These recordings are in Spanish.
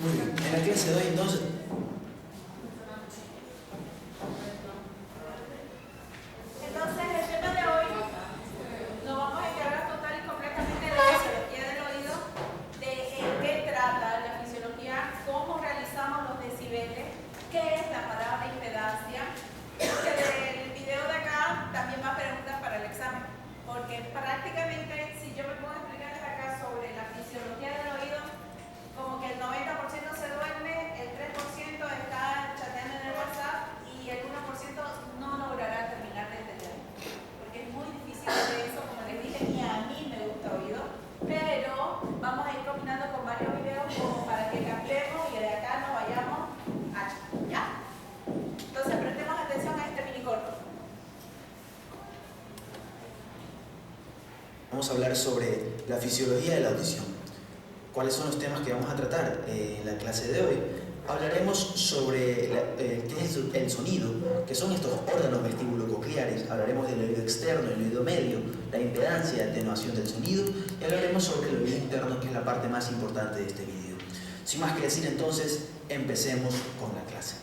Muy bien, en la clase de hoy entonces el tema de hoy nos vamos a encargar total y completamente de la fisiología del oído, de qué trata la fisiología, cómo realizamos los decibeles, qué es la palabra impedancia, porque del video de acá también va a preguntas para el examen, porque prácticamente si yo me pongo a explicarles acá sobre la fisiología del oído, como que el 90% se duerme, el 3% está chateando en el WhatsApp y el 1% no logrará terminar de entender. Porque es muy difícil de eso, como les dije, ni a mí me gusta oído, pero vamos a ir combinando con varios videos como para que captemos y de acá nos vayamos a ¿ya? Entonces prestemos atención a este mini corto. vamos a hablar sobre la fisiología de la audición. ¿Cuáles son los temas que vamos a tratar en la clase de hoy? Hablaremos sobre qué es el sonido, que son estos órganos vestibulo-cocleares. Hablaremos del oído externo, el oído medio, la impedancia y atenuación del sonido, y hablaremos sobre el oído interno, que es la parte más importante de este video. Sin más que decir, entonces, empecemos con la clase.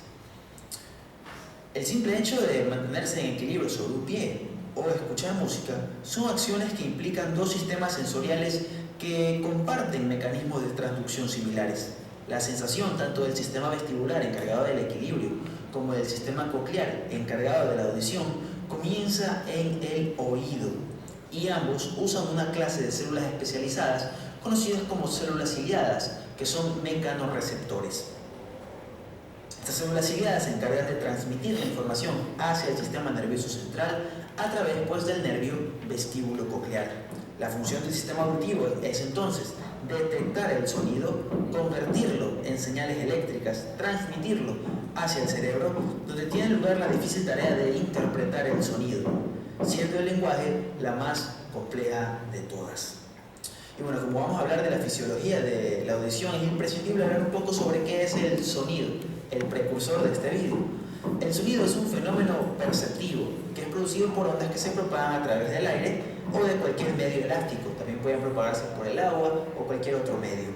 El simple hecho de mantenerse en equilibrio sobre un pie o escuchar música son acciones que implican dos sistemas sensoriales que comparten mecanismos de transducción similares. La sensación tanto del sistema vestibular encargado del equilibrio como del sistema coclear encargado de la audición comienza en el oído, y ambos usan una clase de células especializadas conocidas como células ciliadas, que son mecanorreceptores. Estas células ciliadas se encargan de transmitir la información hacia el sistema nervioso central a través del nervio vestíbulo coclear. La función del sistema auditivo es entonces detectar el sonido, convertirlo en señales eléctricas, transmitirlo hacia el cerebro, donde tiene lugar la difícil tarea de interpretar el sonido, siendo el lenguaje la más compleja de todas. Y bueno, como vamos a hablar de la fisiología de la audición, es imprescindible hablar un poco sobre qué es el sonido, el precursor de este video. El sonido es un fenómeno perceptivo que es producido por ondas que se propagan a través del aire o de cualquier medio elástico. También pueden propagarse por el agua o cualquier otro medio.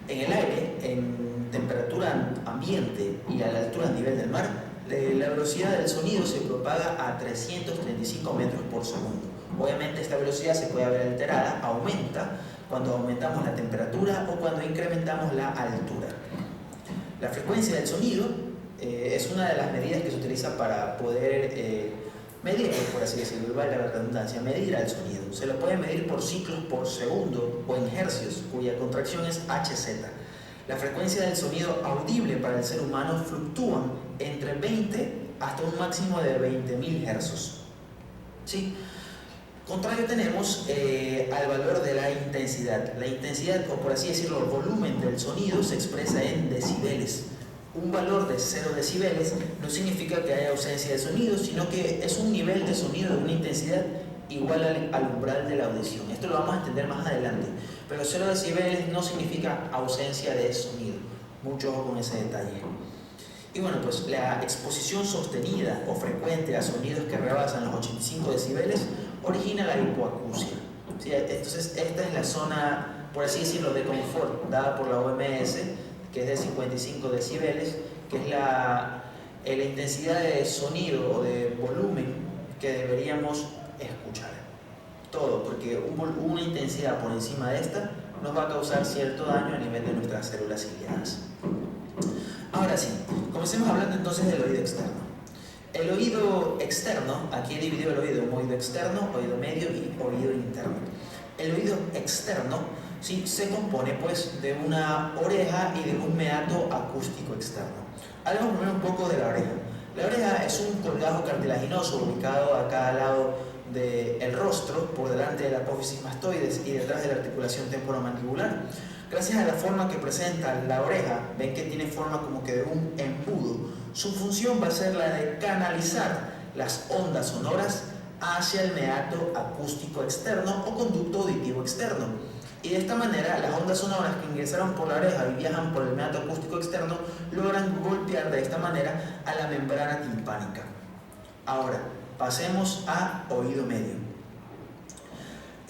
En el aire, en temperatura ambiente y a la altura a nivel del mar, la velocidad del sonido se propaga a 335 metros por segundo. Obviamente esta velocidad se puede ver alterada, aumenta cuando aumentamos la temperatura o cuando incrementamos la altura. La frecuencia del sonido es una de las medidas que se utiliza para poder medir, por así decirlo, valga la redundancia, medir al sonido. Se lo puede medir por ciclos por segundo o en hercios, cuya contracción es Hz. La frecuencia del sonido audible para el ser humano fluctúa entre 20 hasta un máximo de 20.000 hercios. ¿Sí? Contrario tenemos al valor de la intensidad. La intensidad, o por así decirlo, el volumen del sonido se expresa en decibeles. Un valor de 0 decibeles no significa que haya ausencia de sonido, sino que es un nivel de sonido de una intensidad igual al umbral de la audición. Esto lo vamos a entender más adelante, pero 0 decibeles no significa ausencia de sonido. Mucho ojo con ese detalle. Y bueno, pues la exposición sostenida o frecuente a sonidos que rebasan los 85 decibeles origina la hipoacusia. ¿Sí? Entonces esta es la zona, por así decirlo, de confort dada por la OMS, que es de 55 decibeles, que es la intensidad de sonido o de volumen que deberíamos escuchar. Todo, porque una intensidad por encima de esta nos va a causar cierto daño a nivel de nuestras células ciliadas. Ahora sí, comencemos hablando entonces del oído externo. El oído externo, aquí he dividido el oído en oído externo, oído medio y oído interno. El oído externo sí se compone pues de una oreja y de un meato acústico externo. Hablemos primero un poco de la oreja. La oreja es un colgajo cartilaginoso ubicado a cada lado del rostro, por delante de la apófisis mastoides y detrás de la articulación temporomandibular. Gracias a la forma que presenta la oreja, ven que tiene forma como que de un embudo. Su función va a ser la de canalizar las ondas sonoras hacia el meato acústico externo o conducto auditivo externo. Y de esta manera, las ondas sonoras que ingresaron por la oreja y viajan por el meato acústico externo logran golpear de esta manera a la membrana timpánica. Ahora, pasemos a oído medio.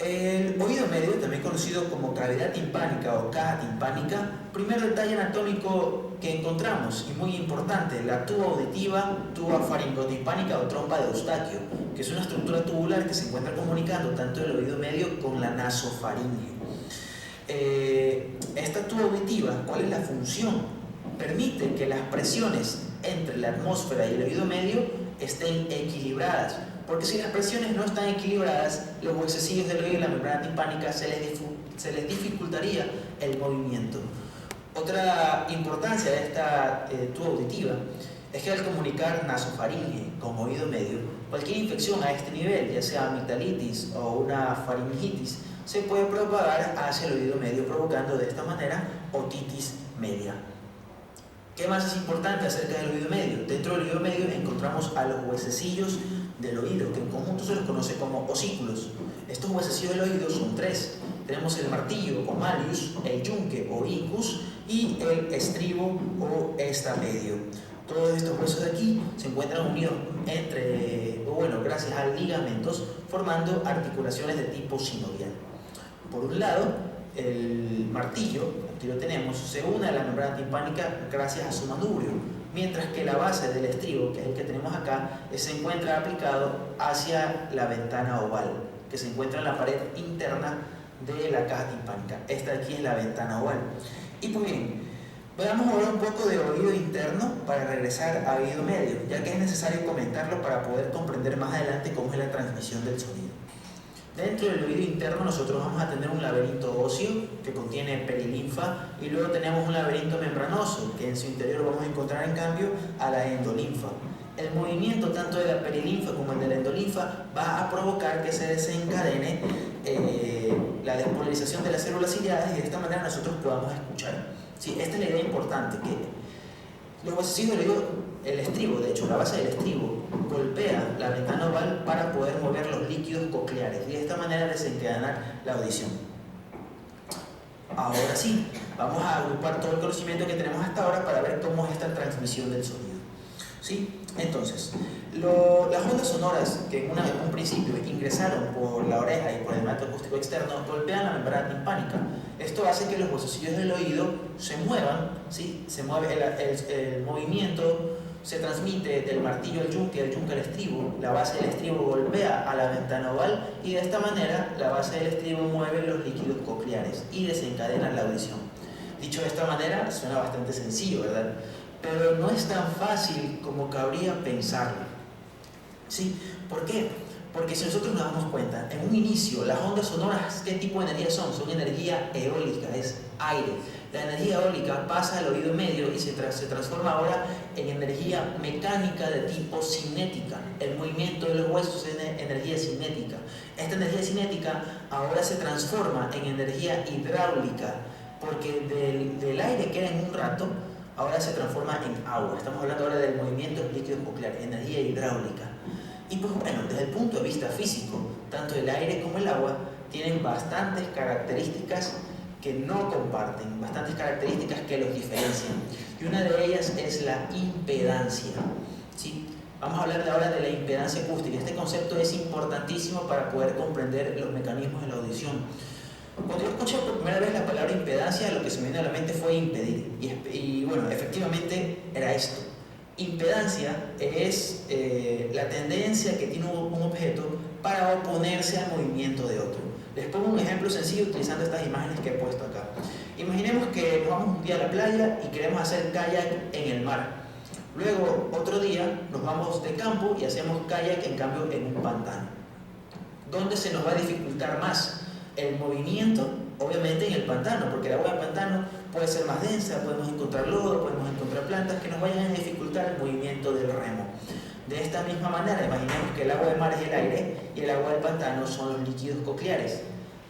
El oído medio, también conocido como cavidad timpánica o caja timpánica, primer detalle anatómico que encontramos, y muy importante, la tuba auditiva, tuba faringotimpánica o trompa de Eustaquio, que es una estructura tubular que se encuentra comunicando tanto el oído medio con la nasofaringe. Esta tuba auditiva, ¿cuál es la función? Permite que las presiones entre la atmósfera y el oído medio estén equilibradas, porque si las presiones no están equilibradas, los huesecillos del oído y la membrana timpánica se les dificultaría el movimiento. Otra importancia de esta tuba auditiva es que al comunicar nasofaringe con oído medio, cualquier infección a este nivel, ya sea amigdalitis o una faringitis, se puede propagar hacia el oído medio, provocando de esta manera otitis media. ¿Qué más es importante acerca del oído medio? Dentro del oído medio encontramos a los huesecillos del oído, que en conjunto se los conoce como osículos. Estos huesecillos del oído son tres. Tenemos el martillo o malleus, el yunque o incus y el estribo o estapedio. Todos estos huesos de aquí se encuentran unidos gracias a ligamentos, formando articulaciones de tipo sinovial. Por un lado, el martillo, aquí lo tenemos, se une a la membrana timpánica gracias a su manubrio, mientras que la base del estribo, que es el que tenemos acá, se encuentra aplicado hacia la ventana oval, que se encuentra en la pared interna de la caja timpánica. Esta de aquí es la ventana oval. Y pues bien, veamos ahora un poco de oído interno para regresar a oído medio, ya que es necesario comentarlo para poder comprender más adelante cómo es la transmisión del sonido. Dentro del oído interno nosotros vamos a tener un laberinto óseo que contiene perilinfa y luego tenemos un laberinto membranoso que en su interior vamos a encontrar en cambio a la endolinfa. El movimiento tanto de la perilinfa como el de la endolinfa va a provocar que se desencadene la despolarización de las células ciliadas y de esta manera nosotros podamos escuchar. Sí, esta es la idea importante, que los huesecillos del oído, el estribo, de hecho la base del estribo, golpea la ventana oval para poder mover los líquidos cocleares y de esta manera desencadenar la audición. Ahora sí, vamos a agrupar todo el conocimiento que tenemos hasta ahora para ver cómo es esta transmisión del sonido. ¿Sí? Entonces, las ondas sonoras que en un principio ingresaron por la oreja y por el manto acústico externo golpean la membrana timpánica. Esto hace que los huesecillos del oído se muevan, ¿sí? Se mueve el movimiento, se transmite del martillo al yunque al estribo, la base del estribo golpea a la ventana oval y de esta manera la base del estribo mueve los líquidos cocleares y desencadena la audición. Dicho de esta manera, suena bastante sencillo, ¿verdad? Pero no es tan fácil como cabría pensarlo. ¿Sí? ¿Por qué? Porque si nosotros nos damos cuenta, en un inicio, las ondas sonoras, ¿qué tipo de energía son? Son energía eólica, es aire. La energía eólica pasa al oído medio y se transforma ahora en energía mecánica de tipo cinética. El movimiento de los huesos es energía cinética. Esta energía cinética ahora se transforma en energía hidráulica, porque del aire que era en un rato, ahora se transforma en agua. Estamos hablando ahora del movimiento de líquidos cocleares, energía hidráulica. Y pues bueno, desde el punto de vista físico, tanto el aire como el agua tienen bastantes características que no comparten, bastantes características que los diferencian. Y una de ellas es la impedancia. ¿Sí? Vamos a hablar ahora de la impedancia acústica. Este concepto es importantísimo para poder comprender los mecanismos de la audición. Cuando yo escuché por primera vez la palabra impedancia, lo que se me vino a la mente fue impedir. Y bueno, efectivamente era esto. Impedancia es la tendencia que tiene un objeto para oponerse al movimiento de otro. Les pongo un ejemplo sencillo utilizando estas imágenes que he puesto acá. Imaginemos que nos vamos un día a la playa y queremos hacer kayak en el mar. Luego, otro día, nos vamos de campo y hacemos kayak, en cambio, en un pantano. ¿Dónde se nos va a dificultar más el movimiento? Obviamente en el pantano, porque el agua del pantano puede ser más densa, podemos encontrar lodo, podemos encontrar plantas que nos vayan a dificultar el movimiento del remo. De esta misma manera, imaginemos que el agua del mar es el aire y el agua del pantano son los líquidos cocleares.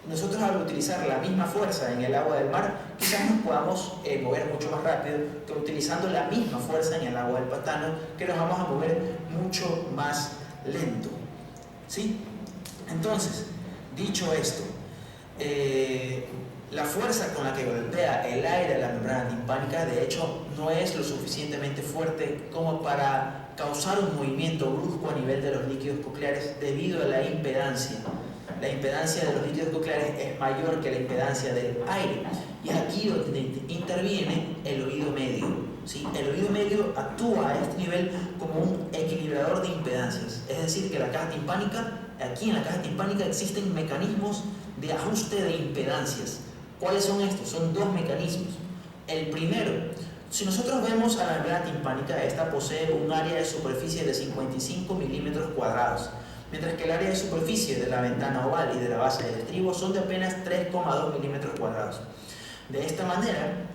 Nosotros, al utilizar la misma fuerza en el agua del mar, quizás nos podamos mover mucho más rápido que utilizando la misma fuerza en el agua del pantano, que nos vamos a mover mucho más lento. ¿Sí? Entonces, dicho esto, la fuerza con la que golpea el aire a la membrana timpánica, de hecho, no es lo suficientemente fuerte como para causar un movimiento brusco a nivel de los líquidos cocleares debido a la impedancia. la impedancia de los líquidos cocleares es mayor que la impedancia del aire. Y es aquí donde interviene el oído medio, ¿sí? El oído medio actúa a este nivel como un equilibrador de impedancias. Es decir, que la caja timpánica, aquí en la caja timpánica existen mecanismos de ajuste de impedancias. ¿Cuáles son estos? Son dos mecanismos. El primero, si nosotros vemos a la membrana timpánica, esta posee un área de superficie de 55 milímetros cuadrados, mientras que el área de superficie de la ventana oval y de la base del estribo son de apenas 3,2 milímetros cuadrados. De esta manera,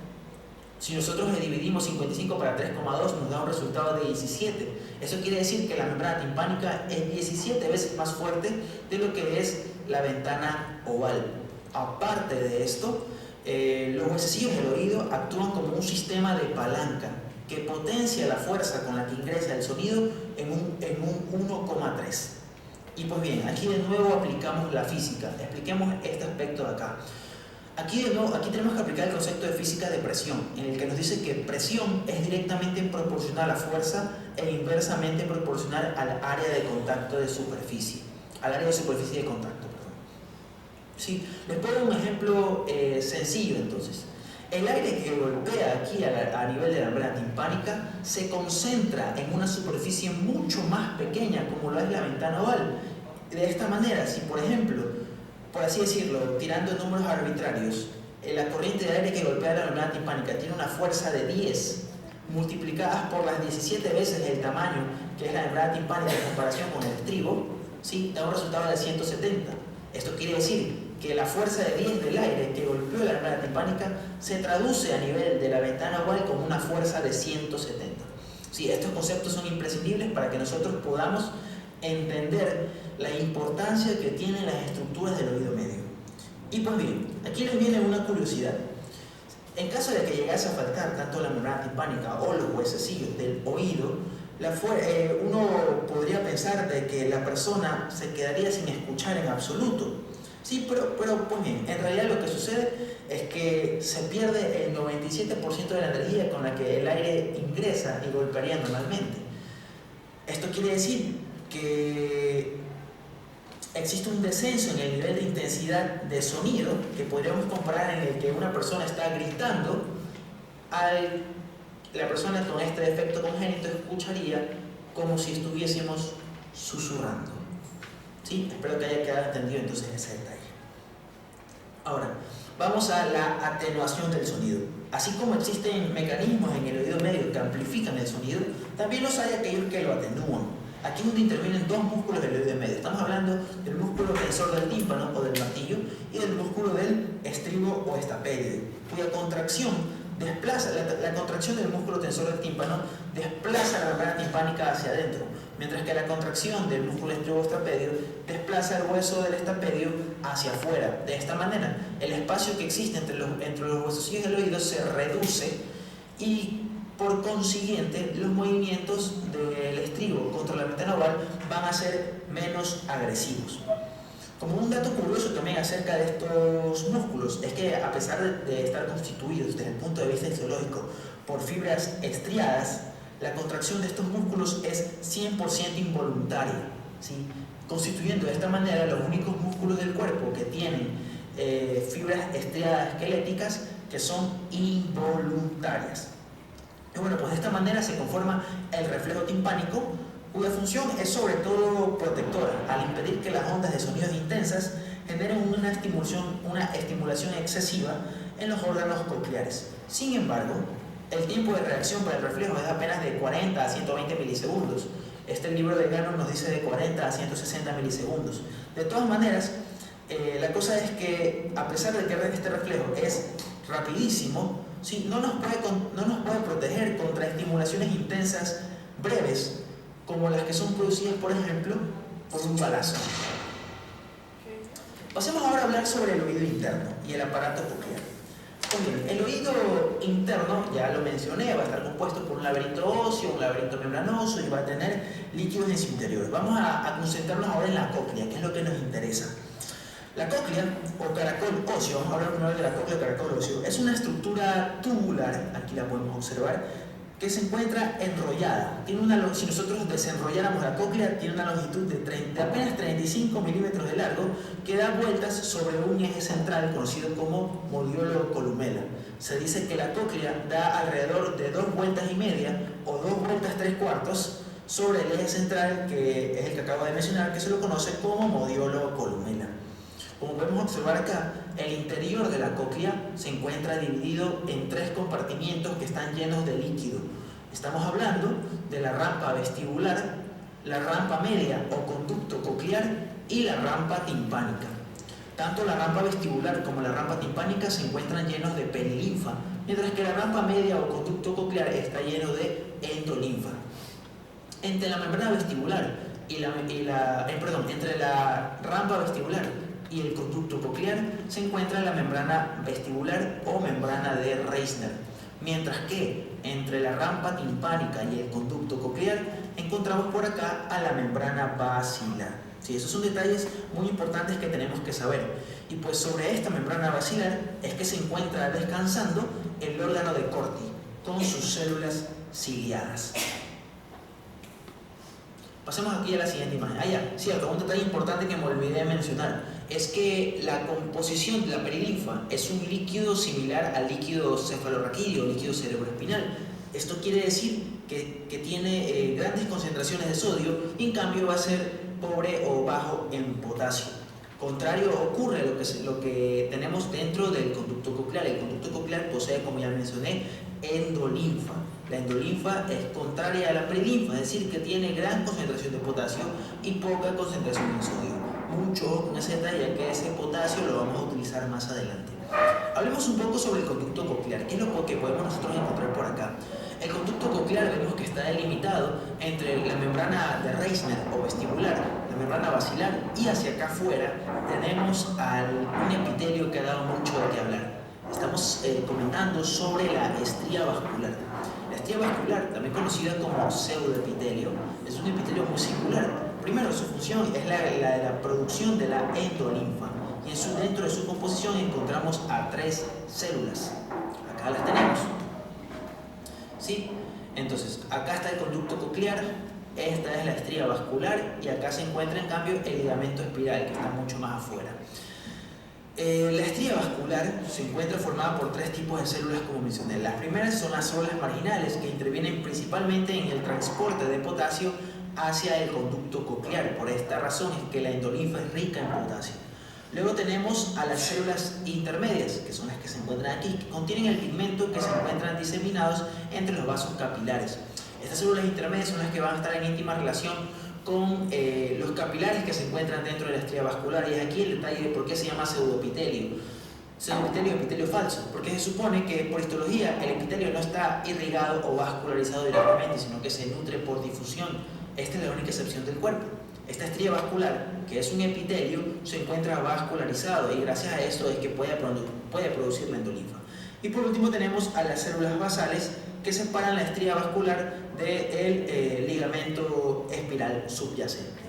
si nosotros dividimos 55 para 3,2 nos da un resultado de 17. Eso quiere decir que la membrana timpánica es 17 veces más fuerte de lo que es la ventana oval. Aparte de esto, los huesecillos del oído actúan como un sistema de palanca que potencia la fuerza con la que ingresa el sonido en un 1,3. Y pues bien, aquí de nuevo aplicamos la física. Expliquemos este aspecto de acá. Aquí tenemos que aplicar el concepto de física de presión, en el que nos dice que presión es directamente proporcional a fuerza e inversamente proporcional al área de contacto de superficie, al área de superficie de contacto. Sí, les pongo un ejemplo sencillo entonces. El aire que golpea aquí a nivel de la membrana timpánica se concentra en una superficie mucho más pequeña como lo es la ventana oval. De esta manera, si por ejemplo, por así decirlo, tirando números arbitrarios, la corriente de aire que golpea la membrana timpánica tiene una fuerza de 10 multiplicadas por las 17 veces el tamaño que es la membrana timpánica en comparación con el estribo, ¿sí? Da un resultado de 170. Esto quiere decir que la fuerza de 10 del aire que golpeó la membrana timpánica se traduce a nivel de la ventana oval como una fuerza de 170. Sí, estos conceptos son imprescindibles para que nosotros podamos entender la importancia que tienen las estructuras del oído medio. Y pues bien, aquí les viene una curiosidad. En caso de que llegase a faltar tanto la membrana timpánica o los huesecillos del oído, uno podría pensar de que la persona se quedaría sin escuchar en absoluto. Sí, pero pues bien, en realidad lo que sucede es que se pierde el 97% de la energía con la que el aire ingresa y golpearía normalmente. Esto quiere decir que existe un descenso en el nivel de intensidad de sonido que podríamos comparar en el que una persona está gritando, la persona con este defecto congénito escucharía como si estuviésemos susurrando. ¿Sí? Espero que haya quedado entendido entonces ese detalle. Ahora, vamos a la atenuación del sonido. Así como existen mecanismos en el oído medio que amplifican el sonido, también los hay aquellos que lo atenúan. Aquí es donde intervienen dos músculos del oído medio. Estamos hablando del músculo tensor del tímpano o del martillo y del músculo del estribo o estapédide, cuya contracción desplaza, la contracción del músculo tensor del tímpano desplaza la membrana timpánica hacia adentro, mientras que la contracción del músculo estribo o estapedio desplaza el hueso del estapedio hacia afuera. De esta manera, el espacio que existe entre los huesos del oído se reduce y por consiguiente los movimientos del estribo contra la ventana oval van a ser menos agresivos. Como un dato curioso también acerca de estos músculos es que a pesar de estar constituidos desde el punto de vista fisiológico por fibras estriadas, la contracción de estos músculos es 100% involuntaria, ¿sí? Constituyendo de esta manera los únicos músculos del cuerpo que tienen fibras estriadas esqueléticas que son involuntarias. Y bueno, pues de esta manera se conforma el reflejo timpánico, cuya función es sobre todo protectora, al impedir que las ondas de sonidos intensas generen una estimulación excesiva en los órganos cocleares. Sin embargo, el tiempo de reacción para el reflejo es apenas de 40 a 120 milisegundos. Este libro de Gannon nos dice de 40 a 160 milisegundos. De todas maneras, la cosa es que a pesar de que este reflejo es rapidísimo, ¿sí? no nos puede proteger contra estimulaciones intensas breves, como las que son producidas, por ejemplo, por un balazo. Pasemos ahora a hablar sobre el oído interno y el aparato coclear. Bien, el oído interno, ya lo mencioné, va a estar compuesto por un laberinto óseo, un laberinto membranoso y va a tener líquidos en su interior. Vamos a concentrarnos ahora en la cóclea, que es lo que nos interesa. La cóclea, o caracol óseo, vamos a hablar primero de la cóclea o caracol óseo, es una estructura tubular, aquí la podemos observar, que se encuentra enrollada. Si nosotros desenrolláramos la cóclea, tiene una longitud de apenas 35 milímetros de largo, que da vueltas sobre un eje central conocido como modiolo columela. Se dice que la cóclea da alrededor de 2 vueltas y media o 2 vueltas 3/4 sobre el eje central, que es el que acabo de mencionar, que se lo conoce como modiolo columela. Como podemos observar acá, el interior de la cóclea se encuentra dividido en 3 compartimientos que están llenos de líquido. Estamos hablando de la rampa vestibular, la rampa media o conducto coclear y la rampa timpánica. Tanto la rampa vestibular como la rampa timpánica se encuentran llenos de perilinfa, mientras que la rampa media o conducto coclear está lleno de endolinfa. Entre la membrana vestibular entre la rampa vestibular y el conducto coclear se encuentra la membrana vestibular o membrana de Reissner, mientras que entre la rampa timpánica y el conducto coclear encontramos por acá a la membrana basilar. Sí, esos son detalles muy importantes que tenemos que saber. Y pues sobre esta membrana basilar es que se encuentra descansando el órgano de Corti con sus células ciliadas. Pasemos aquí a la siguiente imagen. Cierto, un detalle importante que me olvidé de mencionar es que la composición de la perilinfa es un líquido similar al líquido cefalorraquídeo o líquido cerebroespinal. Esto quiere decir que tiene grandes concentraciones de sodio y en cambio va a ser pobre o bajo en potasio. Contrario ocurre lo que tenemos dentro del conducto coclear. El conducto coclear posee, como ya mencioné, endolinfa. La endolinfa es contraria a la perilinfa, es decir, que tiene gran concentración de potasio y poca concentración de sodio. Mucho con ese detalle, ya que ese potasio lo vamos a utilizar más adelante. Hablemos un poco sobre el conducto coclear. ¿Qué es lo que podemos nosotros encontrar por acá? El conducto coclear vemos que está delimitado entre la membrana de Reissner o vestibular, la membrana basilar, y hacia acá afuera tenemos un epitelio que ha dado mucho de qué hablar. Estamos comentando sobre la estría vascular. La estría vascular, también conocida como pseudoepitelio, es un epitelio muscular. Primero, su función es la de la producción de la endolinfa, y dentro de su composición encontramos a 3 células. Acá las tenemos. ¿Sí? Entonces, acá está el conducto coclear, esta es la estría vascular y acá se encuentra en cambio el ligamento espiral, que está mucho más afuera. La estría vascular se encuentra formada por 3 tipos de células, como mencioné. Las primeras son las células marginales, que intervienen principalmente en el transporte de potasio hacia el conducto coclear. Por esta razón es que la endolinfa es rica en potasio. Luego tenemos a las células intermedias, que son las que se encuentran aquí, que contienen el pigmento que se encuentran diseminados entre los vasos capilares. Estas células intermedias son las que van a estar en íntima relación con los capilares que se encuentran dentro de la estría vascular, y es aquí el detalle de por qué se llama pseudoepitelio. Pseudoepitelio o epitelio falso, porque se supone que por histología el epitelio no está irrigado o vascularizado directamente, sino que se nutre por difusión. Esta es la única excepción del cuerpo. Esta estría vascular, que es un epitelio, se encuentra vascularizado y gracias a esto es que puede producir la endolinfa. Y por último tenemos a las células basales, que separan la estría vascular del ligamento espiral subyacente.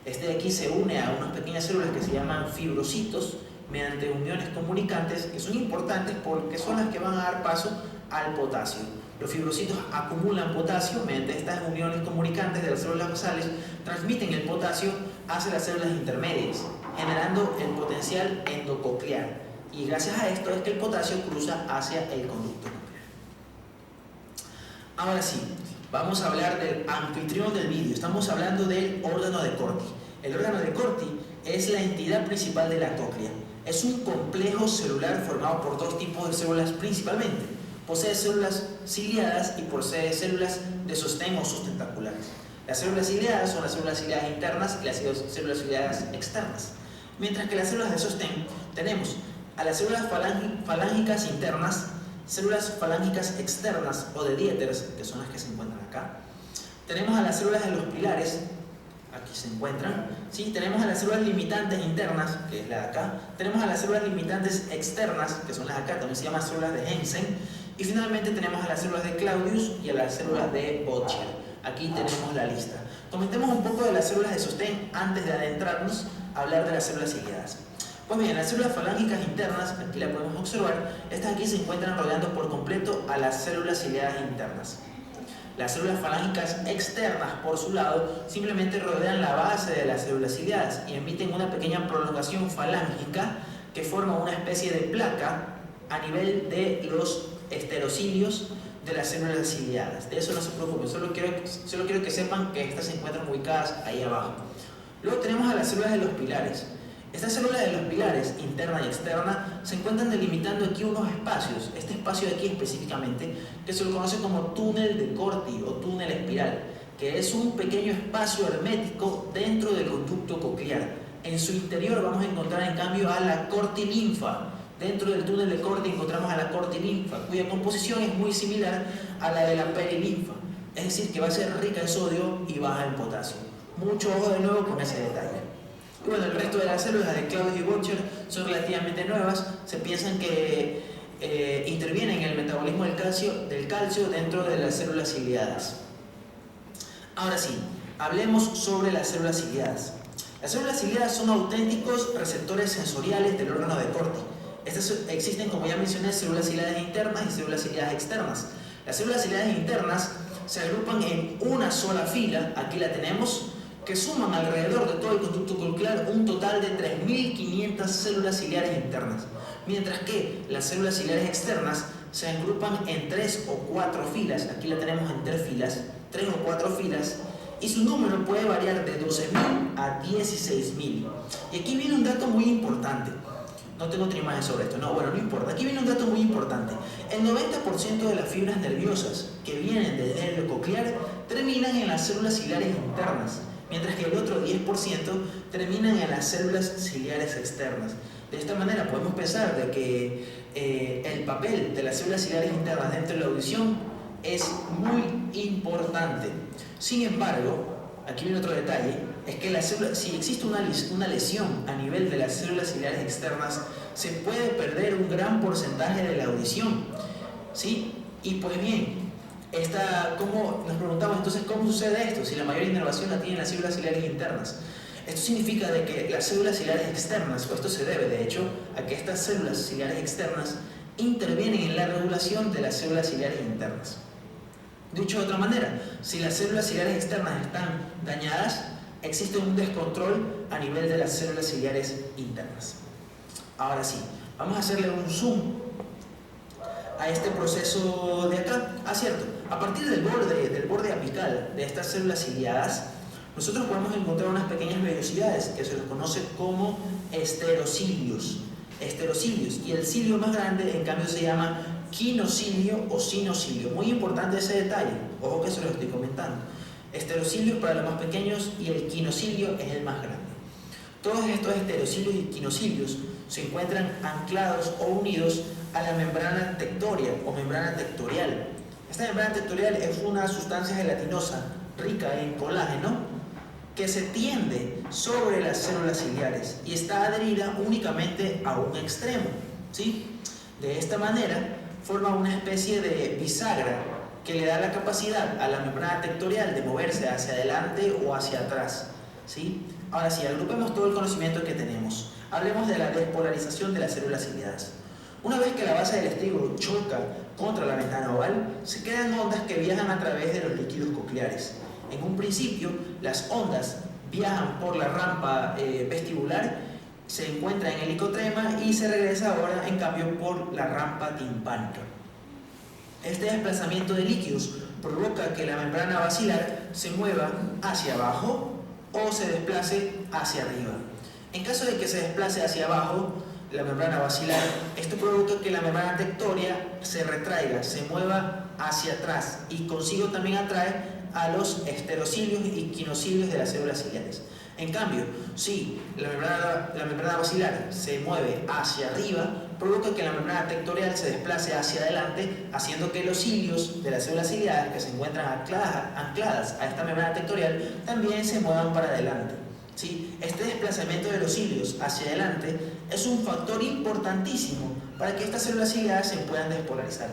Este de aquí se une a unas pequeñas células que se llaman fibrocitos mediante uniones comunicantes, que son importantes porque son las que van a dar paso al potasio. Los fibrocitos acumulan potasio mediante estas uniones comunicantes de las células basales, transmiten el potasio hacia las células intermedias, generando el potencial endococlear. Y gracias a esto es que el potasio cruza hacia el conducto coclear. Ahora sí, vamos a hablar del anfitrión del vídeo. Estamos hablando del órgano de Corti. El órgano de Corti es la entidad principal de la cóclea. Es un complejo celular formado por 2 tipos de células principalmente. Posee células ciliadas y posee células de sostén o sustentaculares. Las células ciliadas son las células ciliadas internas y las células ciliadas externas. Mientras que las células de sostén tenemos a las células falángicas internas, células falángicas externas o de Dieters, que son las que se encuentran acá. Tenemos a las células de los pilares, aquí se encuentran. ¿Sí? Tenemos a las células limitantes internas, que es la de acá. Tenemos a las células limitantes externas, que son las de acá, también se llaman células de Hensen. Y finalmente tenemos a las células de Claudius y a las células de Böttcher. Aquí tenemos la lista. Comentemos un poco de las células de sostén antes de adentrarnos a hablar de las células ciliadas. Pues bien, las células falángicas internas, aquí la podemos observar, estas aquí se encuentran rodeando por completo a las células ciliadas internas. Las células falángicas externas, por su lado, simplemente rodean la base de las células ciliadas y emiten una pequeña prolongación falángica que forma una especie de placa a nivel de los esterocilios de las células ciliadas. De eso no se preocupen, solo quiero que sepan que estas se encuentran ubicadas ahí abajo. Luego tenemos a las células de los pilares. Estas células de los pilares, interna y externa, se encuentran delimitando aquí unos espacios. Este espacio de aquí específicamente, que se lo conoce como túnel de Corti o túnel espiral, que es un pequeño espacio hermético dentro del conducto coclear. En su interior vamos a encontrar en cambio a la cortilinfa. Dentro del túnel de Corti encontramos a la cortilinfa, cuya composición es muy similar a la de la perilinfa. Es decir, que va a ser rica en sodio y baja en potasio. Mucho ojo de nuevo con ese detalle. Y bueno, el resto de las células de Claudius y Butcher son relativamente nuevas. Se piensan que intervienen en el metabolismo del calcio dentro de las células ciliadas. Ahora sí, hablemos sobre las células ciliadas. Las células ciliadas son auténticos receptores sensoriales del órgano de Corti. Estas existen, como ya mencioné, células ciliadas internas y células ciliadas externas. Las células ciliadas internas se agrupan en una sola fila, aquí la tenemos, que suman alrededor de todo el conducto coclear un total de 3.500 células ciliares internas, mientras que las células ciliares externas se agrupan en 3 o 4 filas, aquí la tenemos en 3 o 4 filas, y su número puede variar de 12.000 a 16.000. Y aquí viene un dato muy importante. No tengo otra imagen sobre esto, no importa. Aquí viene un dato muy importante. El 90% de las fibras nerviosas que vienen del nervio coclear terminan en las células ciliares internas, mientras que el otro 10% terminan en las células ciliares externas. De esta manera podemos pensar de que el papel de las células ciliares internas dentro de la audición es muy importante. Sin embargo, aquí viene otro detalle, es que si existe una lesión a nivel de las células ciliares externas, se puede perder un gran porcentaje de la audición, ¿sí? Y pues bien, nos preguntamos entonces cómo sucede esto, si la mayor inervación la tienen las células ciliares internas. Esto significa de que las células ciliares externas, o esto se debe de hecho a que estas células ciliares externas intervienen en la regulación de las células ciliares internas. Dicho de otra manera, si las células ciliares externas están dañadas, existe un descontrol a nivel de las células ciliares internas. Ahora sí, vamos a hacerle un zoom a este proceso de acá. Cierto, a partir del borde apical de estas células ciliadas, nosotros podemos encontrar unas pequeñas vellosidades que se los conoce como esterocilios. Y el cilio más grande, en cambio, se llama quinocilio o sinocilio. Muy importante ese detalle, ojo que se lo estoy comentando. Esterocilios para los más pequeños y el quinocilio es el más grande. Todos estos esterocilios y quinocilios se encuentran anclados o unidos a la membrana tectoria o membrana tectorial. Esta membrana tectorial es una sustancia gelatinosa rica en colágeno que se tiende sobre las células ciliares y está adherida únicamente a un extremo, ¿sí? De esta manera forma una especie de bisagra que le da la capacidad a la membrana tectorial de moverse hacia adelante o hacia atrás, ¿sí? Ahora sí, agrupemos todo el conocimiento que tenemos. Hablemos de la despolarización de las células ciliadas. Una vez que la base del estribo choca contra la ventana oval, se crean ondas que viajan a través de los líquidos cocleares. En un principio, las ondas viajan por la rampa vestibular, se encuentra en el hipotrema y se regresa ahora, en cambio, por la rampa timpánica. Este desplazamiento de líquidos provoca que la membrana basilar se mueva hacia abajo o se desplace hacia arriba. En caso de que se desplace hacia abajo, la membrana basilar, esto provoca que la membrana tectoria se retraiga, se mueva hacia atrás y consigo también atrae a los esterocilios y quinocilios de las células ciliares. En cambio, si la membrana basilar se mueve hacia arriba, provoca que la membrana tectorial se desplace hacia adelante, haciendo que los cilios de las células ciliadas que se encuentran ancladas a esta membrana tectorial también se muevan para adelante, ¿sí? Este desplazamiento de los cilios hacia adelante es un factor importantísimo para que estas células ciliadas se puedan despolarizar.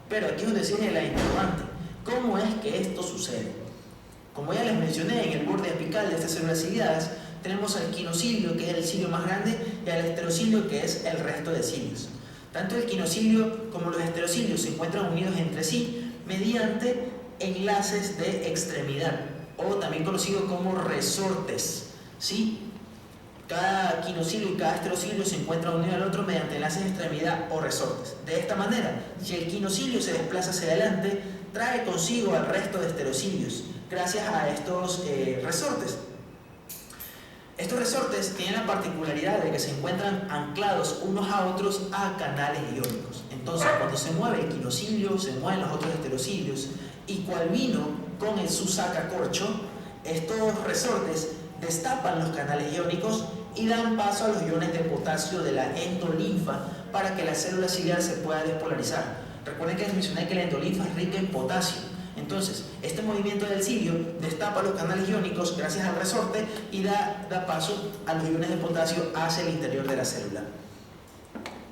Pero aquí es donde viene la interrogante. ¿Cómo es que esto sucede? Como ya les mencioné, en el borde apical de estas células ciliadas tenemos al quinocilio, que es el cilio más grande, y al esterocilio, que es el resto de cilios. Tanto el quinocilio como los esterocilios se encuentran unidos entre sí mediante enlaces de extremidad, o también conocido como resortes, ¿sí? Cada quinocilio y cada esterocilio se encuentra unido al otro mediante enlaces de extremidad o resortes. De esta manera, si el quinocilio se desplaza hacia adelante, trae consigo al resto de esterocilios, gracias a estos resortes. Estos resortes tienen la particularidad de que se encuentran anclados unos a otros a canales iónicos. Entonces, cuando se mueve el quinocilio, se mueven los otros esterocilios, y cual vino con el su sacacorcho, estos resortes destapan los canales iónicos y dan paso a los iones de potasio de la endolinfa para que la célula ciliar se pueda despolarizar. Recuerden que les mencioné que la endolinfa es rica en potasio. Entonces, este movimiento del cilio destapa los canales iónicos gracias al resorte y da paso a los iones de potasio hacia el interior de la célula.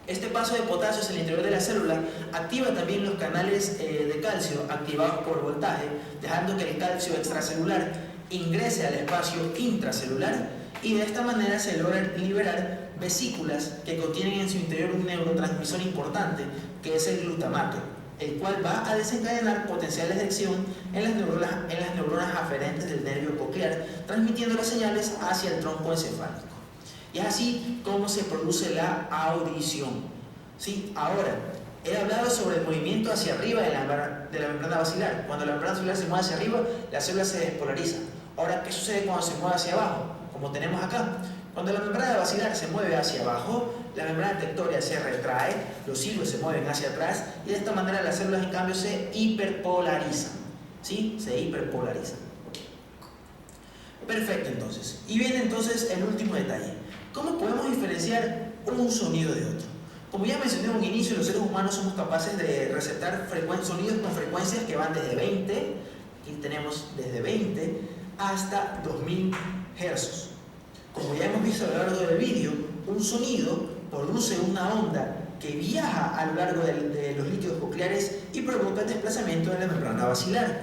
Este paso de potasio hacia el interior de la célula activa también los canales de calcio activados por voltaje, dejando que el calcio extracelular ingrese al espacio intracelular, y de esta manera se logran liberar vesículas que contienen en su interior un neurotransmisor importante, que es el glutamato, el cual va a desencadenar potenciales de acción en las neuronas aferentes del nervio coclear, transmitiendo las señales hacia el tronco encefálico. Y es así como se produce la audición. ¿Sí? Ahora, he hablado sobre el movimiento hacia arriba de la membrana basilar. Cuando la membrana basilar se mueve hacia arriba, la célula se despolariza. Ahora, ¿qué sucede cuando se mueve hacia abajo? Como tenemos acá. Cuando la membrana basilar se mueve hacia abajo, la membrana tectórea se retrae, los hilos se mueven hacia atrás, y de esta manera las células en cambio se hiperpolarizan. ¿Sí? Se hiperpolarizan. Perfecto, entonces. Y viene entonces el último detalle. ¿Cómo podemos diferenciar un sonido de otro? Como ya mencioné en un inicio, los seres humanos somos capaces de receptar sonidos con frecuencias que van desde 20, aquí tenemos desde 20 hasta 2000 Hz. Como ya hemos visto a lo largo del vídeo, un sonido produce una onda que viaja a lo largo de los líquidos cocleares y provoca el desplazamiento de la membrana basilar.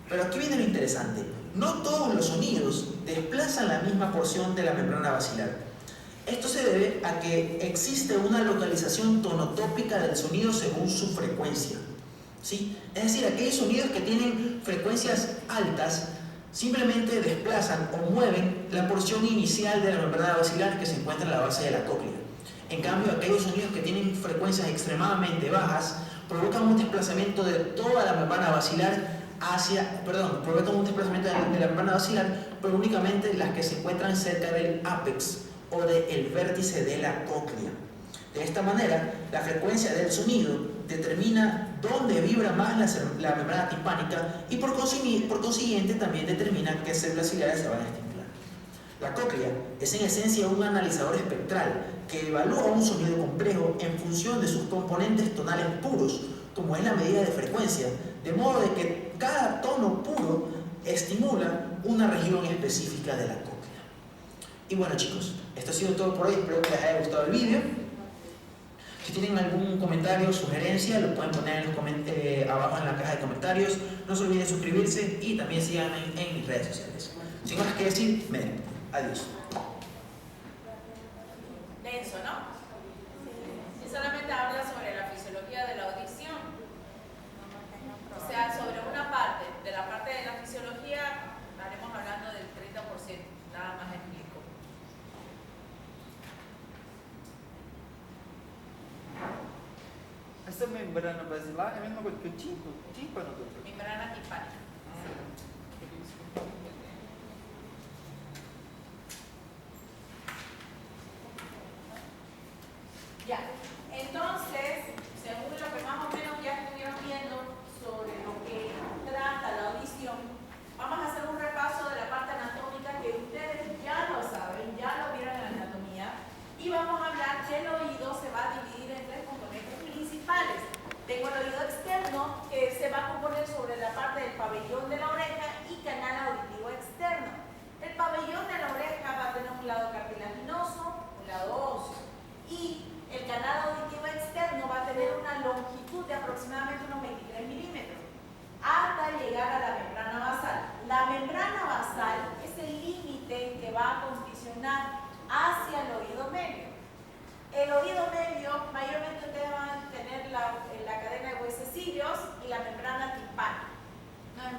Pero aquí viene lo interesante. No todos los sonidos desplazan la misma porción de la membrana basilar. Esto se debe a que existe una localización tonotópica del sonido según su frecuencia. ¿Sí? Es decir, aquellos sonidos que tienen frecuencias altas simplemente desplazan o mueven la porción inicial de la membrana basilar que se encuentra en la base de la cóclea. En cambio, aquellos sonidos que tienen frecuencias extremadamente bajas provocan un desplazamiento de toda la membrana basilar provocan un desplazamiento de la membrana basilar, pero únicamente las que se encuentran cerca del ápex o del vértice de la cóclea. De esta manera, la frecuencia del sonido determina dónde vibra más la membrana timpánica y por consiguiente también determina qué células ciliares se van a estimular. La cóclea es en esencia un analizador espectral que evalúa un sonido complejo en función de sus componentes tonales puros, como es la medida de frecuencia, de modo de que cada tono puro estimula una región específica de la cóclea. Y bueno, chicos, esto ha sido todo por hoy. Espero que les haya gustado el vídeo. Si tienen algún comentario o sugerencia, lo pueden poner abajo en la caja de comentarios. No se olviden suscribirse y también síganme en mis redes sociales. Sin más que decir, me despido. Adiós. Denso, ¿no? Y solamente habla sobre la fisiología de la audición. O sea, sobre una parte, de la parte de la fisiología, estaremos hablando del 30%, nada más explico. Essa membrana basilar é a mesma coisa que o tímpano, doutor? Membrana timpánica. Ya, entonces, según lo que más o menos ya estuvieron viendo sobre lo que trata la audición, vamos a hacer un repaso de la parte anatómica que ustedes ya lo saben, ya lo vieron en la anatomía, y vamos a hablar que el oído se va a dividir en tres componentes principales. Tengo el oído externo, que se va a componer sobre la parte del pabellón de la oreja y canal auditivo externo. El pabellón de la oreja va a tener un lado cartilaginoso, un lado óseo, y el canal auditivo externo va a tener una longitud de aproximadamente unos 23 milímetros hasta llegar a la membrana basal. La membrana basal es el límite que va a condicionar hacia el oído medio. El oído medio, mayormente ustedes van a tener la cadena de huesecillos y la membrana timpánica. No es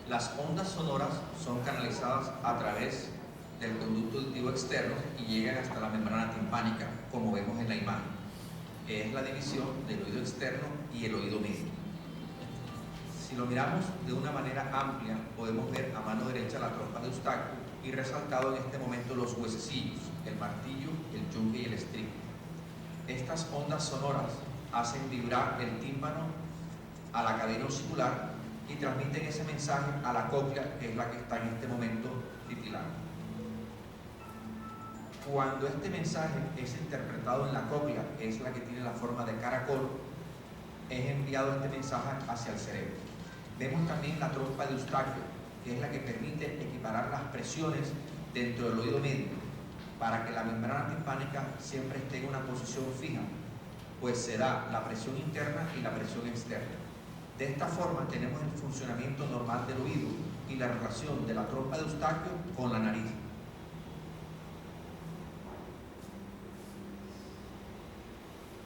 Las ondas sonoras son canalizadas a través del conducto auditivo externo y llegan hasta la membrana timpánica, como vemos en la imagen, que es la división del oído externo y el oído medio. Si lo miramos de una manera amplia, podemos ver a mano derecha la trompa de Eustaquio y resaltado en este momento los huesecillos, el martillo, el yunque y el estribo. Estas ondas sonoras hacen vibrar el tímpano a la cadena auricular y transmiten ese mensaje a la cóclea, que es la que está en este momento titilando. Cuando este mensaje es interpretado en la cóclea, que es la que tiene la forma de caracol, es enviado este mensaje hacia el cerebro. Vemos también la trompa de Eustaquio, que es la que permite equiparar las presiones dentro del oído medio, para que la membrana timpánica siempre esté en una posición fija, pues se da la presión interna y la presión externa. De esta forma tenemos el funcionamiento normal del oído y la relación de la trompa de Eustaquio con la nariz.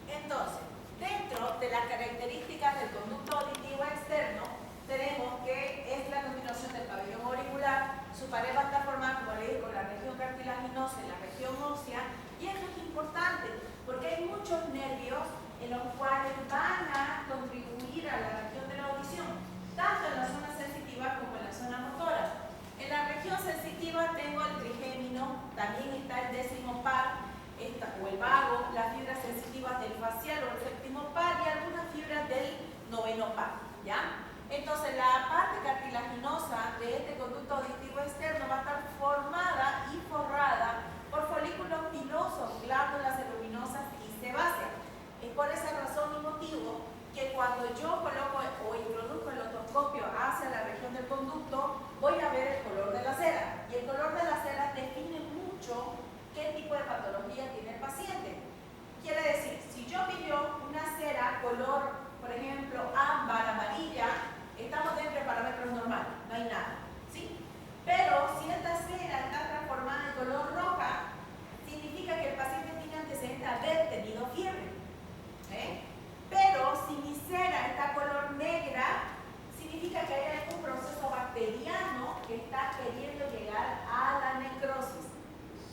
Entonces, dentro de las características del conducto auditivo externo, tenemos que es la continuación del pabellón auricular, su pared va a estar formada, como le dije, con la región cartilaginosa y la región ósea, y eso es importante, porque hay muchos nervios en los cuales van a contribuir a la región de la audición, tanto en la zona sensitiva como en la zona motora. En la región sensitiva tengo el trigémino, también está el décimo par, o el vago, las fibras sensitivas del facial o el séptimo par y algunas fibras del noveno par, ¿ya? Entonces la parte cartilaginosa de este conducto auditivo externo va a estar formada y forrada por folículos pilosos, glándulas ceruminosas y sebáceas. Es por esa razón y motivo que cuando yo coloco o introduzco el otoscopio hacia la región del conducto, voy a ver el color de la cera. Y el color de la cera define mucho qué tipo de patología tiene el paciente. Quiere decir, si yo pillo una cera color, por ejemplo, ámbar, amarilla, estamos dentro de parámetros normales, no hay nada, ¿sí? Pero si esta cera está transformada en color roja, significa que el paciente tiene antecedentes de haber tenido fiebre. Pero si mi cera está color negra, significa que hay algún proceso bacteriano que está queriendo llegar a la necrosis.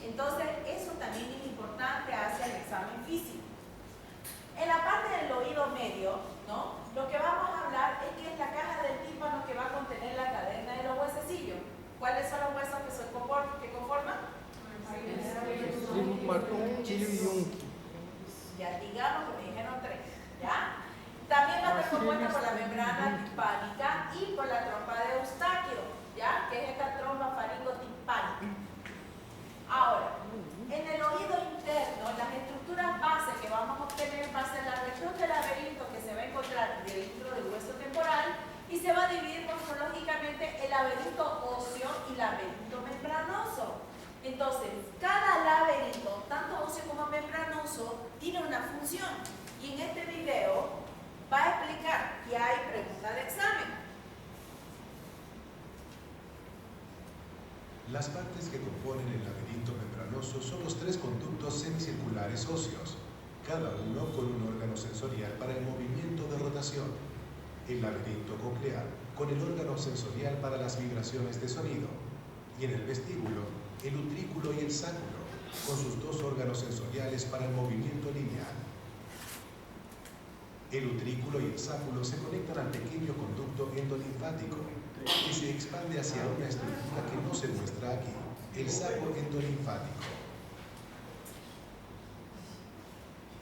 Entonces, eso también es importante hacia el examen físico. En la parte del oído medio, ¿no? Lo que vamos a hablar es que es la caja del tímpano que va a contener la cadena de los huesecillos. ¿Cuáles son los huesos que conforman? Ya digamos que me dijeron 3, ¿ya? También va a estar compuesta por la membrana timpánica y por la trompa de Eustaquio, ¿ya? Que es esta trompa faringotimpánica. Ahora, en el oído interno, las estructuras bases que vamos a obtener va a ser la región del laberinto que se va a encontrar dentro del hueso temporal y se va a dividir morfológicamente el laberinto óseo y laberinto membranoso. Entonces, cada laberinto, tanto óseo como membranoso, tiene una función. Y en este video va a explicar que hay preguntas de examen. Las partes que componen el laberinto membranoso son los 3 conductos semicirculares óseos, cada uno con un órgano sensorial para el movimiento de rotación. El laberinto coclear con el órgano sensorial para las vibraciones de sonido. Y en el vestíbulo, el utrículo y el sáculo, con sus 2 órganos sensoriales para el movimiento lineal. El utrículo y el sáculo se conectan al pequeño conducto endolinfático, que se expande hacia una estructura que no se muestra aquí, el saco endolinfático.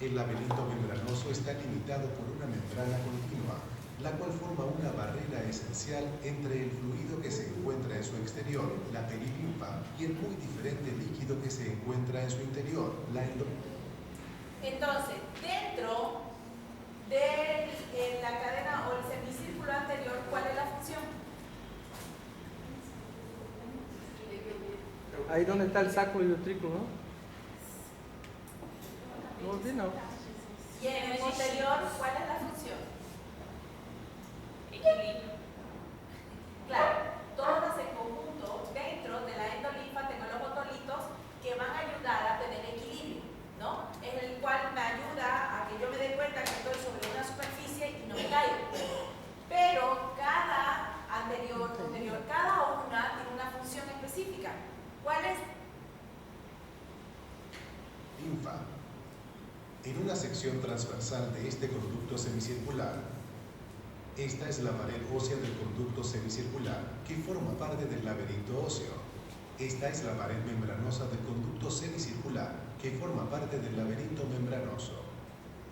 El laberinto membranoso está limitado por una membrana continua, la cual forma una barrera esencial entre el fluido que se encuentra en su exterior, la perilinfa, y el muy diferente líquido que se encuentra en su interior, la Entonces, dentro de la cadena o el semicírculo anterior, ¿cuál es la función? Ahí donde está el sáculo y el utrículo, ¿no? No. Y en el posterior, ¿cuál es la función? Equilibrio. Claro, todas en conjunto dentro de la endolinfa tengo los otolitos que van a ayudar a tener equilibrio, ¿no? Es el cual me ayuda a que yo me dé cuenta que estoy sobre una superficie y no me caigo. Pero cada anterior, posterior En una sección transversal de este conducto semicircular, esta es la pared ósea del conducto semicircular que forma parte del laberinto óseo. Esta es la pared membranosa del conducto semicircular que forma parte del laberinto membranoso.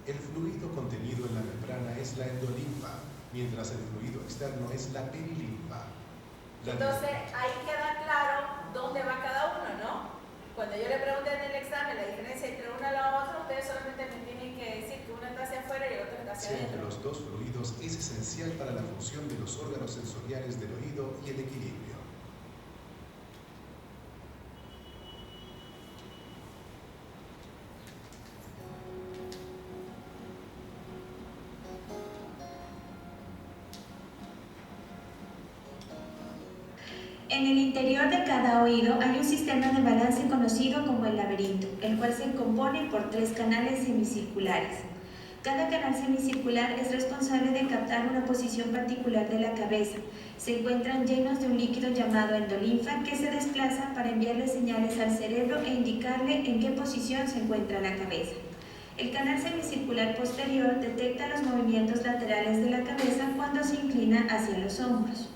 El fluido contenido en la membrana es la endolinfa, mientras el fluido externo es la perilinfa. Entonces, ahí queda claro dónde va cada uno, ¿no? Cuando yo le pregunté en el examen la diferencia entre una y la otra, ustedes solamente me tienen que decir que uno está hacia afuera y el otro está hacia Entre adentro. los dos fluidos es esencial para la función de los órganos sensoriales del oído y el equilibrio. En el interior de cada oído hay un sistema de balance conocido como el laberinto, el cual se compone por 3 canales semicirculares. Cada canal semicircular es responsable de captar una posición particular de la cabeza. Se encuentran llenos de un líquido llamado endolinfa que se desplaza para enviarle señales al cerebro e indicarle en qué posición se encuentra la cabeza. El canal semicircular posterior detecta los movimientos laterales de la cabeza cuando se inclina hacia los hombros.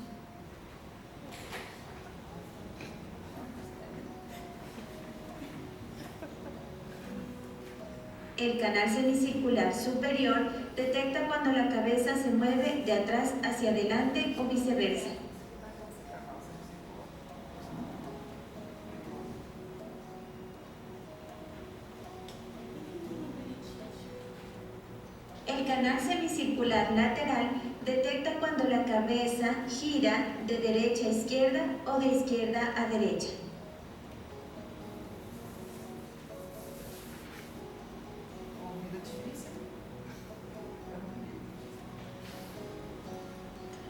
El canal semicircular superior detecta cuando la cabeza se mueve de atrás hacia adelante o viceversa. El canal semicircular lateral detecta cuando la cabeza gira de derecha a izquierda o de izquierda a derecha.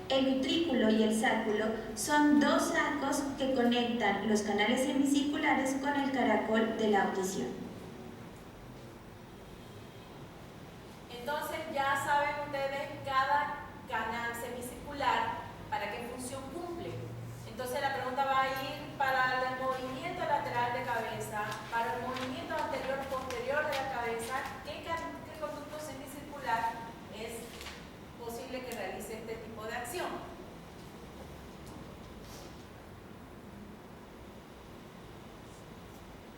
El utrículo y el sáculo son 2 sacos que conectan los canales semicirculares con el caracol de la audición. Entonces ya saben ustedes cada canal semicircular para qué función cumple. Entonces la pregunta va a ir para el movimiento lateral de cabeza, para el movimiento anterior-posterior de la cabeza, ¿qué conducto semicircular es posible que realice este tipo de acción?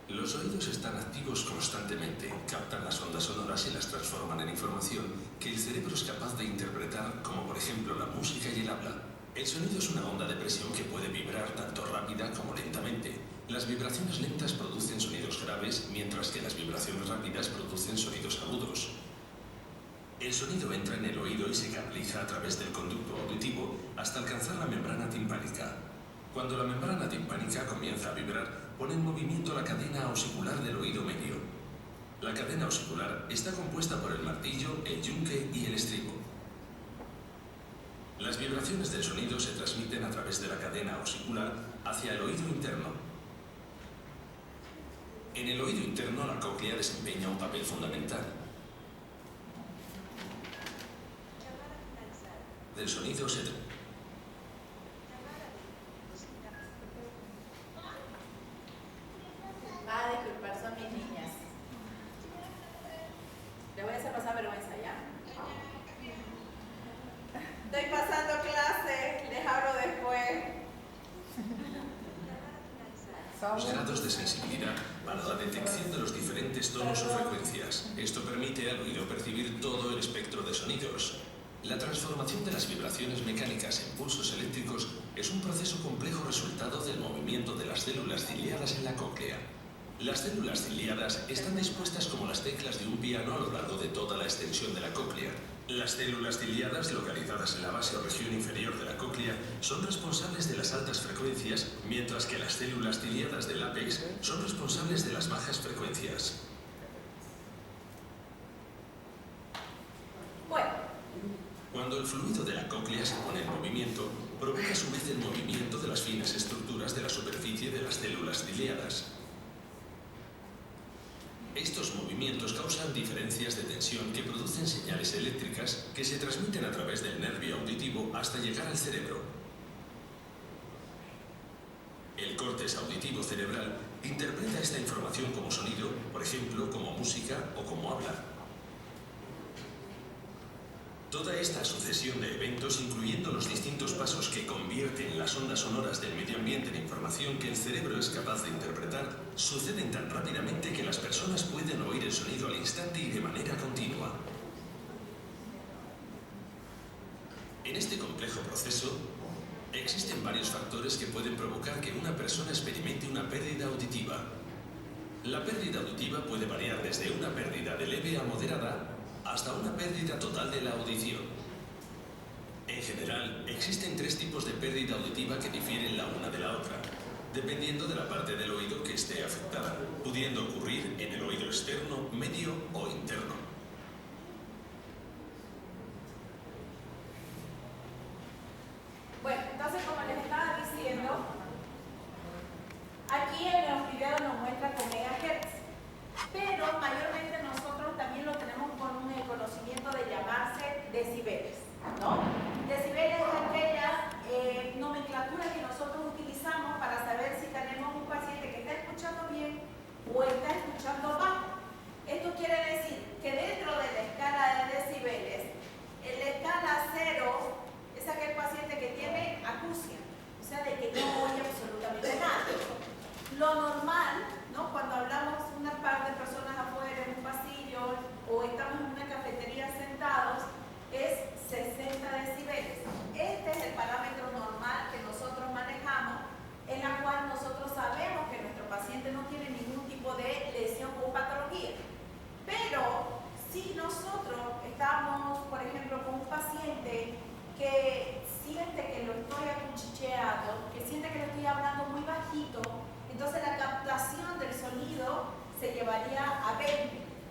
Los oídos están activos constantemente, captan las ondas sonoras y las transforman en información que el cerebro es capaz de interpretar, como por ejemplo la música y el habla. El sonido es una onda de presión que puede vibrar tanto rápida como lentamente. Las vibraciones lentas producen sonidos graves, mientras que las vibraciones rápidas producen sonidos agudos. El sonido entra en el oído y se canaliza a través del conducto auditivo hasta alcanzar la membrana timpánica. Cuando la membrana timpánica comienza a vibrar, pone en movimiento la cadena osicular del oído medio. La cadena osicular está compuesta por el martillo, el yunque y el estribo. Las vibraciones del sonido se transmiten a través de la cadena osicular hacia el oído interno. En el oído interno, la cóclea desempeña un papel fundamental. Del sonido se... Ah, disculpar, son mis niñas. Les voy a hacer pasar vergüenza, ¿ya? Estoy pasando clase, les hablo después. Los grados de sensibilidad para la detección de los diferentes tonos o frecuencias. Esto permite al oído percibir todo el espectro de sonidos. La transformación de las vibraciones mecánicas en pulsos eléctricos es un proceso complejo resultado del movimiento de las células ciliadas en la cóclea. Las células ciliadas están dispuestas como las teclas de un piano a lo largo de toda la extensión de la cóclea. Las células ciliadas, localizadas en la base o región inferior de la cóclea, son responsables de las altas frecuencias, mientras que las células ciliadas del ápex son responsables de las bajas frecuencias. Bueno, Cuando el fluido de la cóclea se pone en movimiento, provoca a su vez el movimiento de las finas estructuras de la superficie de las células ciliadas. Estos movimientos causan diferencias de tensión que producen señales eléctricas que se transmiten a través del nervio auditivo hasta llegar al cerebro. El córtex auditivo cerebral interpreta esta información como sonido, por ejemplo, como música o como habla. Toda esta sucesión de eventos, incluyendo los distintos pasos que convierten las ondas sonoras del medio ambiente en información que el cerebro es capaz de interpretar, suceden tan rápidamente que las personas pueden oír el sonido al instante y de manera continua. En este complejo proceso, existen varios factores que pueden provocar que una persona experimente una pérdida auditiva. La pérdida auditiva puede variar desde una pérdida de leve a moderada hasta una pérdida total de la audición. En general, existen 3 tipos de pérdida auditiva que difieren la una de la otra, dependiendo de la parte del oído que esté afectada, pudiendo ocurrir en el oído externo, medio o interno. Bueno, entonces como les estaba diciendo, aquí en los videos nos muestra con megahertz, pero mayormente nosotros también lo tenemos con un conocimiento de llamarse decibeles, ¿no? Decibeles es aquella nomenclatura que nosotros utilizamos para saber si tenemos un paciente que está escuchando bien o está escuchando bajo. Esto quiere decir que dentro de la escala de decibeles, en la escala 0 es aquel paciente que tiene acusia, o sea, de que no oye absolutamente nada. Lo normal, ¿no? Cuando hablamos una par de personas afuera en un pasillo o estamos en una cafetería sentados, es 60 decibeles. Este es el parámetro normal que nosotros manejamos, en la cual nosotros sabemos que nuestro paciente no tiene ningún tipo de lesión o patología. Pero si nosotros estamos, por ejemplo, con un paciente que siente que lo estoy acuchicheando, que siente que lo estoy hablando muy bajito, entonces la captación del sonido se llevaría a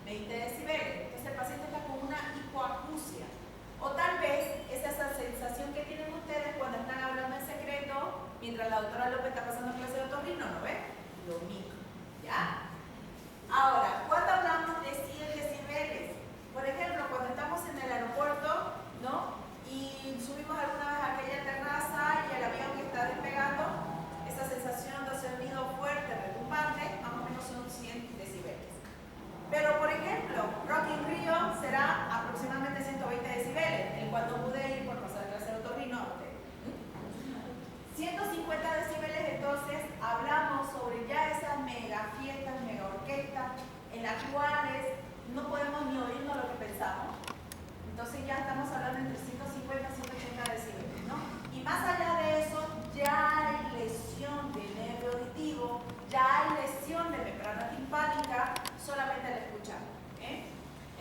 20 decibeles. Entonces el paciente está con una hipoacusia. O tal vez es esa sensación que tienen ustedes cuando están hablando en secreto mientras la doctora López está pasando clase de otorrino, ¿no ven? Lo mismo, ¿ya? Ahora, cuando hablamos de 100 decibeles, por ejemplo, cuando estamos en el aeropuerto, ¿no? Y subimos alguna vez a aquella terraza y el avión que está despegando, esa sensación de sonido fuerte, retumbante, más o menos son 100 decibeles. Pero, por ejemplo, Rock in Rio será aproximadamente 120 decibeles, en cuanto pude ir por pasar clase de otorrino. 150 decibeles, entonces, hablamos sobre ya esas mega fiestas, mega orquestas, en las cuales no podemos ni oírnos lo que pensamos. Entonces ya estamos hablando entre 150 y 180 decibeles, ¿no? Y más allá de eso, ya hay lesión del nervio auditivo, ya hay lesión de membrana timpánica solamente al escuchar.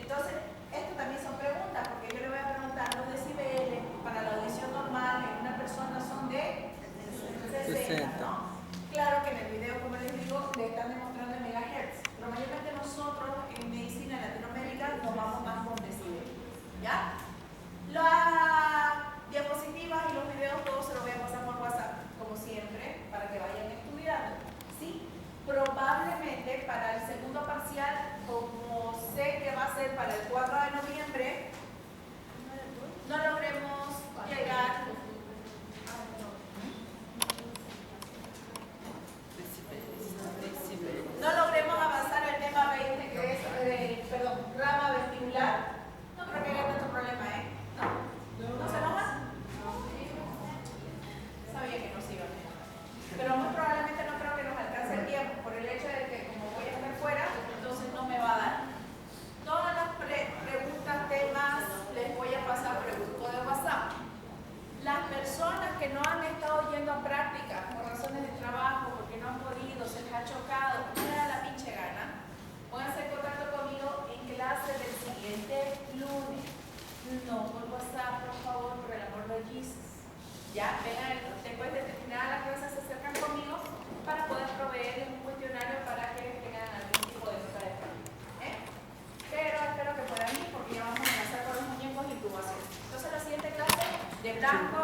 Entonces, esto también son preguntas, porque yo le voy a preguntar los decibeles para la audición normal en una persona son de 60, ¿no? Claro que en el video, como les digo, le están demostrando en megahertz, pero mayormente nosotros en medicina en Latinoamérica nos vamos más con decibeles, ¿ya? Las diapositivas y los videos todos se los voy a pasar por WhatsApp, como siempre, para que vayan estudiando, ¿sí? Probablemente para el segundo parcial, como sé que va a ser para el 4 de noviembre, no logremos llegar. No logremos avanzar el tema 20, que es, rama vestibular. No creo que haya tanto problema, ¿eh? ¿No se enoja? Sabía que no se iba a enojar. Pero muy probablemente no creo que nos alcance el tiempo, por el hecho de que como voy a estar fuera, entonces no me va a dar. Todas las preguntas, temas, les voy a pasar por el grupo de WhatsApp. Las personas que no han estado yendo a práctica por razones de trabajo, porque no han podido, se les ha chocado, no les da la pinche gana, pónganse en contacto conmigo en clase del siguiente lunes. No por WhatsApp, por favor, por el amor de Jesus. Ya, vengan, después de terminar la clase se acercan conmigo para poder proveerles un cuestionario para que tengan algún tipo de nota de práctica. Pero espero que puedan ir porque ya vamos a empezar con los muñecos de incubación. Entonces la siguiente clase de blanco